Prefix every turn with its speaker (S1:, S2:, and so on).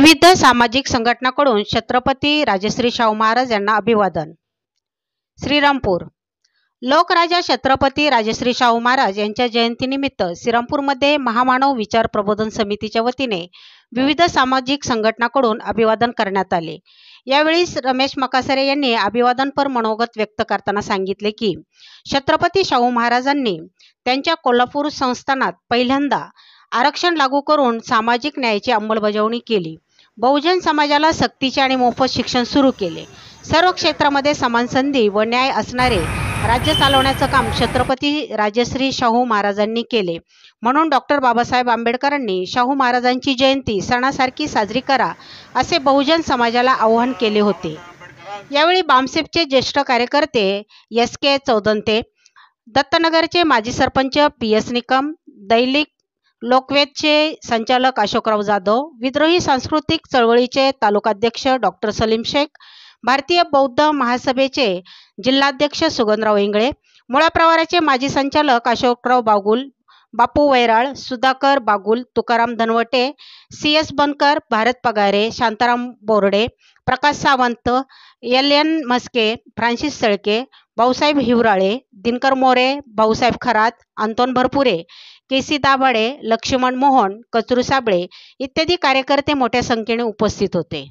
S1: विविध सामाजिक संघटनांकडून छत्रपती राजश्री शाहू महाराज यांना अभिवादन। श्रीरामपूर लोकराजा छत्रपती राजश्री शाहू महाराज यांच्या जयंतीनिमित्त श्रीरामपूरमध्ये महामानव विचार प्रबोधन समितीच्या वतीने विविध सामाजिक संघटनांकडून अभिवादन करण्यात आले। यावेळी रमेश मकासरे यांनी अभिवादनपर मनोगत व्यक्त करताना सांगितले की छत्रपती शाहू महाराजांनी त्यांच्या कोल्हापूर संस्थानात पहिल्यांदा आरक्षण लागू करून सामाजिक न्यायाची अंमलबजावणी केली। बहुजन समाजाला सक्तीचे आणि मोफत शिक्षण सुरू केले। सर्व क्षेत्रामध्ये समान संधी व न्याय असणारे राज्य चालवण्याचं काम छत्रपती राजश्री शाहू महाराजांनी केले। म्हणून डॉक्टर बाबासाहेब आंबेडकरांनी शाहू महाराजांची जयंती सणासारखी साजरी करा असे बहुजन समाजाला आवाहन केले होते। यावेळी बामसेफचे ज्येष्ठ कार्यकर्ते SK चौदंते, दत्तनगरचे माजी सरपंच PS निकम, दैनिक लोकवेदचे संचालक अशोकराव जाधव, विद्रोही सांस्कृतिक चळवळीचे तालुकाध्यक्ष डॉक्टर सलीम शेख, भारतीय बौद्ध महासभेचे जिल्हाध्यक्ष सुगंधराव इंगळे, मुळा प्रवाराचे माजी संचालक Ashokrao Bagul, Bapu Vairal, Sudhakar Bagul, Tukaram Dhanwate, CS Bankar, Bharat Pagare, Shantaram Borde, Prakash Sawant, LN Maske, Francis Salke, Bhausaheb Hiwrale, Dinkar More, Bhausaheb Kharat, Anton Bharpure, KC Dabhade, Laxman Mohan, Kachru Sable इत्यादी कार्यकर्ते मोठ्या संख्येने उपस्थित होते।